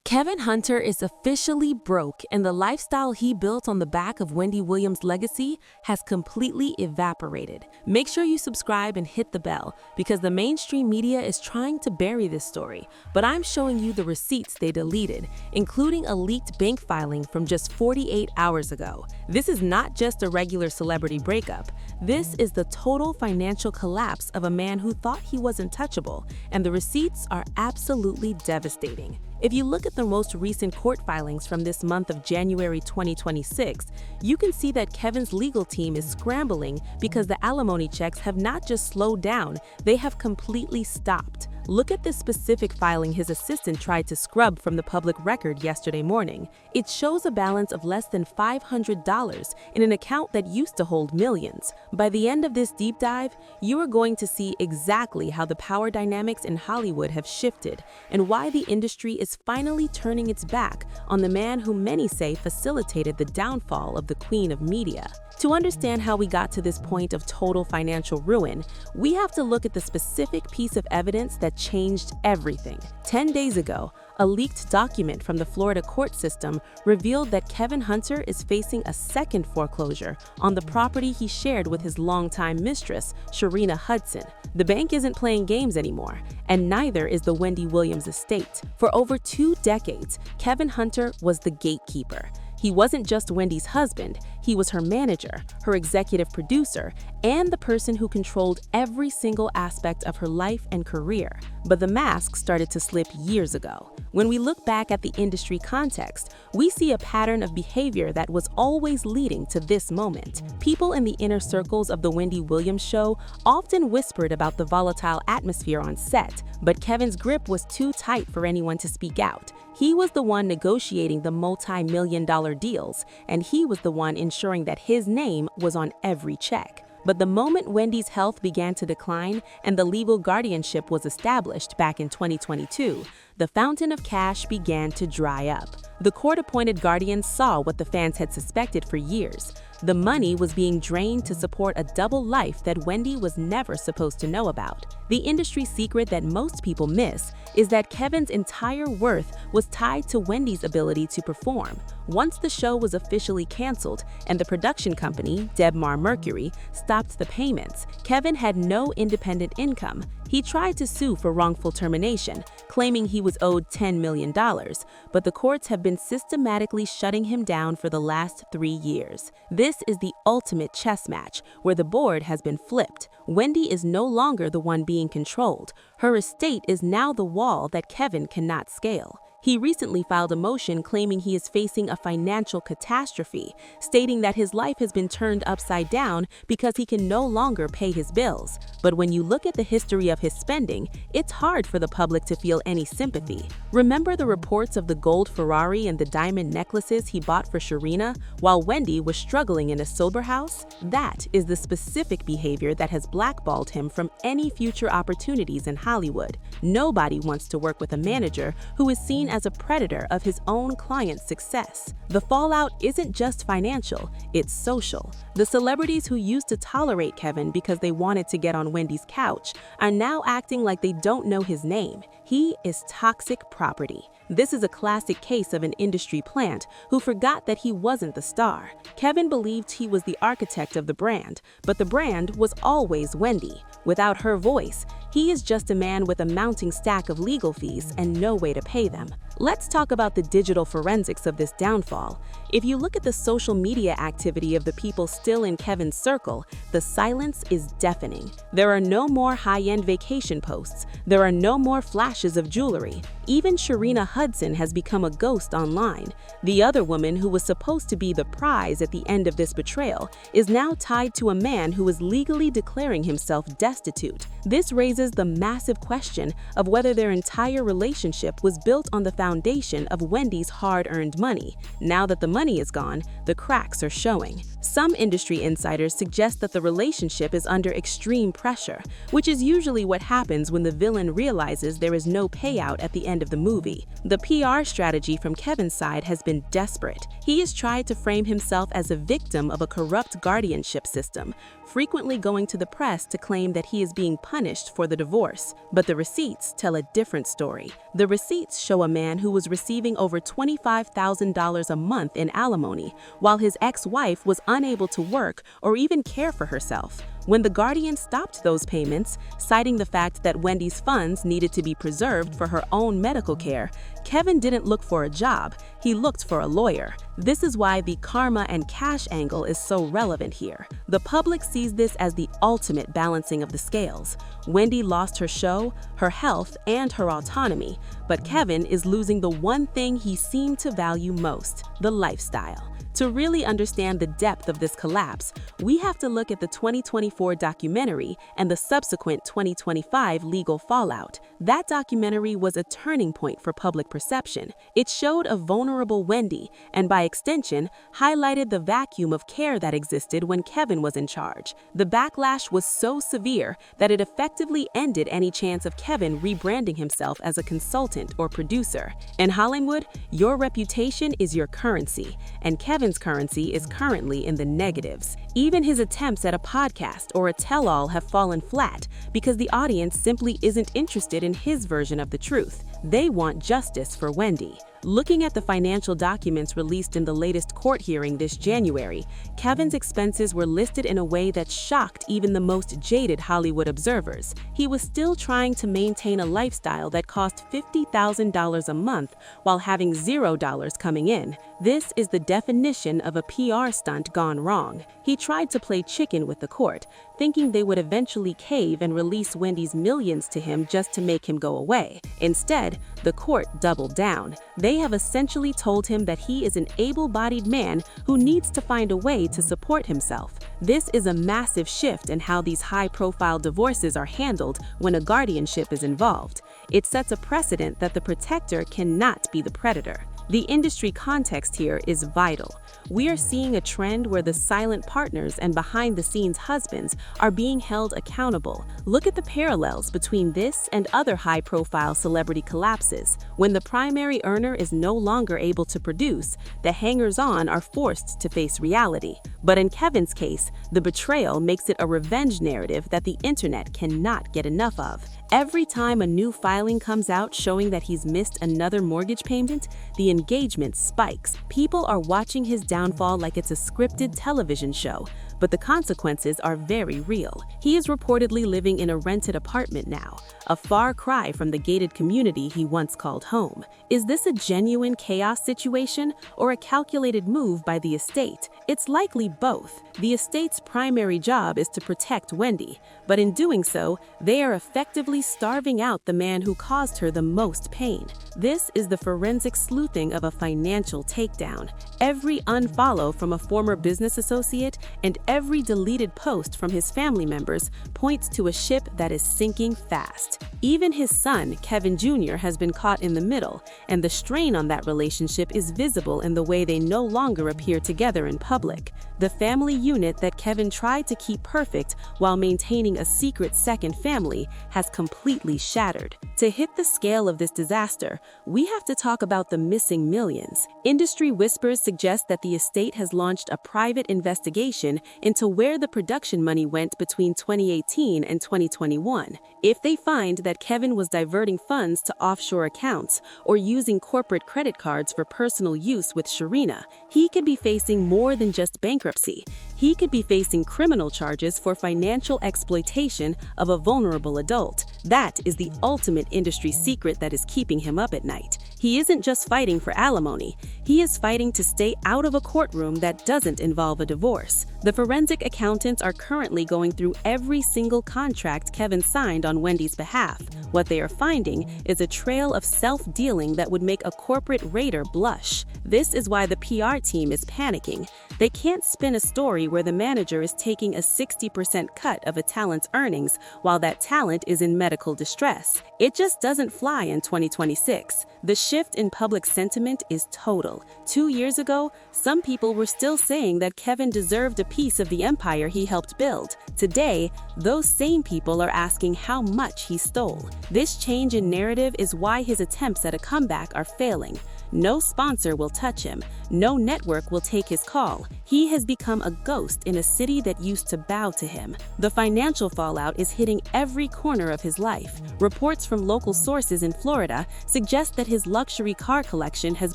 Kevin Hunter is officially broke, and the lifestyle he built on the back of Wendy Williams' legacy has completely evaporated. Make sure you subscribe and hit the bell, because the mainstream media is trying to bury this story, but I'm showing you the receipts they deleted, including a leaked bank filing from just 48 hours ago. This is not just a regular celebrity breakup. This is the total financial collapse of a man who thought he was untouchable, and the receipts are absolutely devastating. If you look at the most recent court filings from this month of January 2026, you can see that Kevin's legal team is scrambling because the alimony checks have not just slowed down, they have completely stopped. Look at this specific filing his assistant tried to scrub from the public record yesterday morning. It shows a balance of less than $500 in an account that used to hold millions. By the end of this deep dive, you are going to see exactly how the power dynamics in Hollywood have shifted and why the industry is finally turning its back on the man who many say facilitated the downfall of the queen of media. To understand how we got to this point of total financial ruin, we have to look at the specific piece of evidence that changed everything. 10 days ago, a leaked document from the Florida court system revealed that Kevin Hunter is facing a second foreclosure on the property he shared with his longtime mistress, Sharina Hudson. The bank isn't playing games anymore, and neither is the Wendy Williams estate. For over 2 decades, Kevin Hunter was the gatekeeper. He wasn't just Wendy's husband, he was her manager, her executive producer, and the person who controlled every single aspect of her life and career. But the mask started to slip years ago. When we look back at the industry context, we see a pattern of behavior that was always leading to this moment. People in the inner circles of the Wendy Williams show often whispered about the volatile atmosphere on set, but Kevin's grip was too tight for anyone to speak out. He was the one negotiating the multi-million-dollar deals, and he was the one ensuring that his name was on every check. But the moment Wendy's health began to decline and the legal guardianship was established back in 2022, the fountain of cash began to dry up. The court-appointed guardians saw what the fans had suspected for years. The money was being drained to support a double life that Wendy was never supposed to know about. The industry secret that most people miss is that Kevin's entire worth was tied to Wendy's ability to perform. Once the show was officially canceled and the production company, Debmar Mercury, stopped the payments, Kevin had no independent income. He tried to sue for wrongful termination, claiming he was owed $10 million, but the courts have been systematically shutting him down for the last 3 years. This is the ultimate chess match, where the board has been flipped. Wendy is no longer the one being controlled. Her estate is now the wall that Kevin cannot scale. He recently filed a motion claiming he is facing a financial catastrophe, stating that his life has been turned upside down because he can no longer pay his bills. But when you look at the history of his spending, it's hard for the public to feel any sympathy. Remember the reports of the gold Ferrari and the diamond necklaces he bought for Sharina while Wendy was struggling in a sober house? That is the specific behavior that has blackballed him from any future opportunities in Hollywood. Nobody wants to work with a manager who is seen as a predator of his own client's success. The fallout isn't just financial, it's social. The celebrities who used to tolerate Kevin because they wanted to get on Wendy's couch are now acting like they don't know his name. He is toxic property. This is a classic case of an industry plant who forgot that he wasn't the star. Kevin believed he was the architect of the brand, but the brand was always Wendy. Without her voice, he is just a man with a mounting stack of legal fees and no way to pay them. Let's talk about the digital forensics of this downfall. If you look at the social media activity of the people still in Kevin's circle, the silence is deafening. There are no more high-end vacation posts. There are no more flashes of jewelry. Even Sharina Hudson has become a ghost online. The other woman who was supposed to be the prize at the end of this betrayal is now tied to a man who is legally declaring himself destitute. This raises the massive question of whether their entire relationship was built on the foundation of Wendy's hard-earned money. Now that the money is gone, the cracks are showing. Some industry insiders suggest that the relationship is under extreme pressure, which is usually what happens when the villain realizes there is no payout at the end of the movie. The PR strategy from Kevin's side has been desperate. He has tried to frame himself as a victim of a corrupt guardianship system, frequently going to the press to claim that he is being punished for the divorce. But the receipts tell a different story. The receipts show a man who was receiving over $25,000 a month in alimony, while his ex-wife was unable to work or even care for herself. When the Guardian stopped those payments, citing the fact that Wendy's funds needed to be preserved for her own medical care, Kevin didn't look for a job, he looked for a lawyer. This is why the karma and cash angle is so relevant here. The public sees this as the ultimate balancing of the scales. Wendy lost her show, her health, and her autonomy, but Kevin is losing the one thing he seemed to value most, the lifestyle. To really understand the depth of this collapse, we have to look at the 2024 documentary and the subsequent 2025 legal fallout. That documentary was a turning point for public perception. It showed a vulnerable Wendy and, by extension, highlighted the vacuum of care that existed when Kevin was in charge. The backlash was so severe that it effectively ended any chance of Kevin rebranding himself as a consultant or producer. In Hollywood, your reputation is your currency, and Kevin's currency is currently in the negatives. Even his attempts at a podcast or a tell-all have fallen flat because the audience simply isn't interested in his version of the truth. They want justice for Wendy. Looking at the financial documents released in the latest court hearing this January, Kevin's expenses were listed in a way that shocked even the most jaded Hollywood observers. He was still trying to maintain a lifestyle that cost $50,000 a month while having $0 coming in. This is the definition of a PR stunt gone wrong. He tried to play chicken with the court, thinking they would eventually cave and release Wendy's millions to him just to make him go away. Instead, the court doubled down. They have essentially told him that he is an able-bodied man who needs to find a way to support himself. This is a massive shift in how these high-profile divorces are handled when a guardianship is involved. It sets a precedent that the protector cannot be the predator. The industry context here is vital. We are seeing a trend where the silent partners and behind-the-scenes husbands are being held accountable. Look at the parallels between this and other high-profile celebrity collapses. When the primary earner is no longer able to produce, the hangers-on are forced to face reality. But in Kevin's case, the betrayal makes it a revenge narrative that the internet cannot get enough of. Every time a new filing comes out showing that he's missed another mortgage payment, the engagement spikes. People are watching his downfall like it's a scripted television show, but the consequences are very real. He is reportedly living in a rented apartment now, a far cry from the gated community he once called home. Is this a genuine chaos situation or a calculated move by the estate? It's likely both. The estate's primary job is to protect Wendy, but in doing so, they are effectively starving out the man who caused her the most pain. This is the forensic sleuthing of a financial takedown. Every unfollow from a former business associate and every deleted post from his family members points to a ship that is sinking fast. Even his son, Kevin Jr., has been caught in the middle, and the strain on that relationship is visible in the way they no longer appear together in public. The family unit that Kevin tried to keep perfect while maintaining a secret second family has completely shattered. To hit the scale of this disaster, we have to talk about the missing millions. Industry whispers suggest that the estate has launched a private investigation into where the production money went between 2018 and 2021. If they find that Kevin was diverting funds to offshore accounts or using corporate credit cards for personal use with Sharina, he could be facing more than just bankruptcy. He could be facing criminal charges for financial exploitation of a vulnerable adult. That is the ultimate industry secret that is keeping him up at night. He isn't just fighting for alimony. He is fighting to stay out of a courtroom that doesn't involve a divorce. The forensic accountants are currently going through every single contract Kevin signed on Wendy's behalf. What they are finding is a trail of self-dealing that would make a corporate raider blush. This is why the PR team is panicking. They can't spin a story where the manager is taking a 60% cut of a talent's earnings while that talent is in medical distress. It just doesn't fly in 2026. The ship shift in public sentiment is total. 2 years ago, some people were still saying that Kevin deserved a piece of the empire he helped build. Today, those same people are asking how much he stole. This change in narrative is why his attempts at a comeback are failing. No sponsor will touch him. No network will take his call. He has become a ghost in a city that used to bow to him. The financial fallout is hitting every corner of his life. Reports from local sources in Florida suggest that his luxury car collection has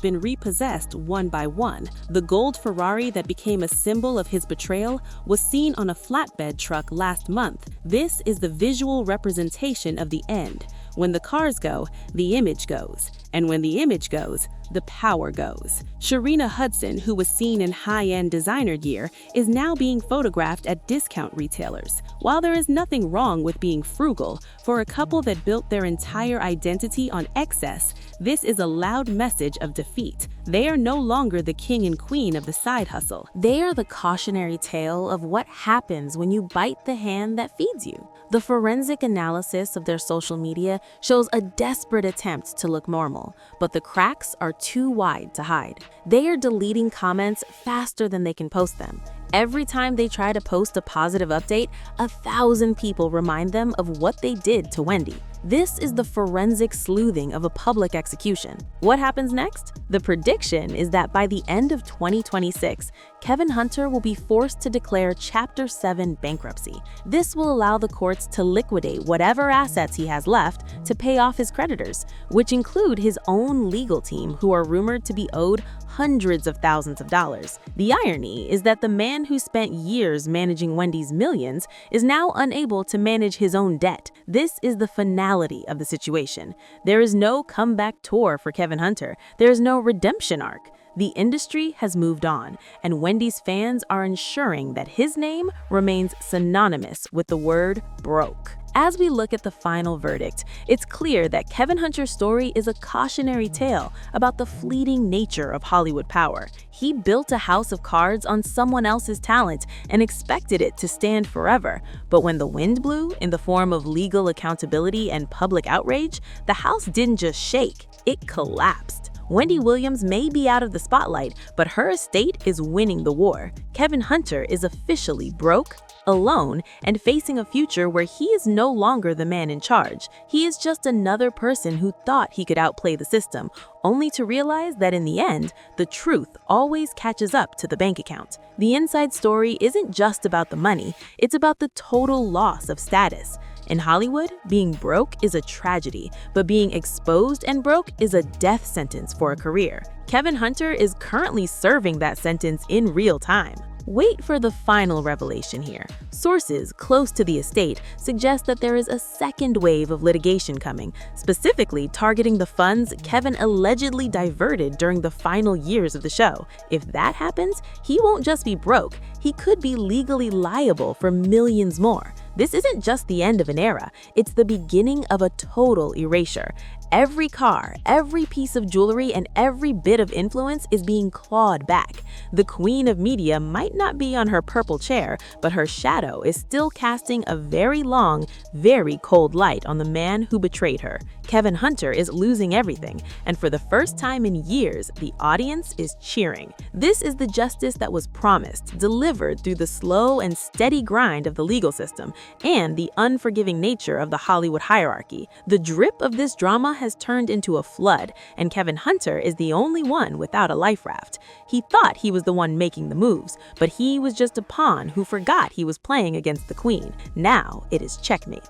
been repossessed one by one. The gold Ferrari that became a symbol of his betrayal was seen on a flatbed truck last month. This is the visual representation of the end. When the cars go, the image goes. And when the image goes, the power goes. Sharina Hudson, who was seen in high-end designer gear, is now being photographed at discount retailers. While there is nothing wrong with being frugal, for a couple that built their entire identity on excess, this is a loud message of defeat. They are no longer the king and queen of the side hustle. They are the cautionary tale of what happens when you bite the hand that feeds you. The forensic analysis of their social media shows a desperate attempt to look normal, but the cracks are too wide to hide. They are deleting comments faster than they can post them. Every time they try to post a positive update, 1,000 people remind them of what they did to Wendy. This is the forensic sleuthing of a public execution. What happens next? The prediction is that by the end of 2026, Kevin Hunter will be forced to declare Chapter 7 bankruptcy. This will allow the courts to liquidate whatever assets he has left to pay off his creditors, which include his own legal team, who are rumored to be owed hundreds of thousands of dollars. The irony is that the man who spent years managing Wendy's millions is now unable to manage his own debt. This is the finality of the situation. There is no comeback tour for Kevin Hunter. There is no redemption arc. The industry has moved on, and Wendy's fans are ensuring that his name remains synonymous with the word broke. As we look at the final verdict, it's clear that Kevin Hunter's story is a cautionary tale about the fleeting nature of Hollywood power. He built a house of cards on someone else's talent and expected it to stand forever. But when the wind blew in the form of legal accountability and public outrage, the house didn't just shake, it collapsed. Wendy Williams may be out of the spotlight, but her estate is winning the war. Kevin Hunter is officially broke, alone, and facing a future where he is no longer the man in charge. He is just another person who thought he could outplay the system, only to realize that in the end, the truth always catches up to the bank account. The inside story isn't just about the money, it's about the total loss of status. In Hollywood, being broke is a tragedy, but being exposed and broke is a death sentence for a career. Kevin Hunter is currently serving that sentence in real time. Wait for the final revelation here. Sources close to the estate suggest that there is a second wave of litigation coming, specifically targeting the funds Kevin allegedly diverted during the final years of the show. If that happens, he won't just be broke, he could be legally liable for millions more. This isn't just the end of an era, it's the beginning of a total erasure. Every car, every piece of jewelry, and every bit of influence is being clawed back. The queen of media might not be on her purple chair, but her shadow is still casting a very long, very cold light on the man who betrayed her. Kevin Hunter is losing everything, and for the first time in years, the audience is cheering. This is the justice that was promised, delivered through the slow and steady grind of the legal system and the unforgiving nature of the Hollywood hierarchy. The drip of this drama has turned into a flood, and Kevin Hunter is the only one without a life raft. He thought he was the one making the moves, but he was just a pawn who forgot he was playing against the queen. Now it is checkmate.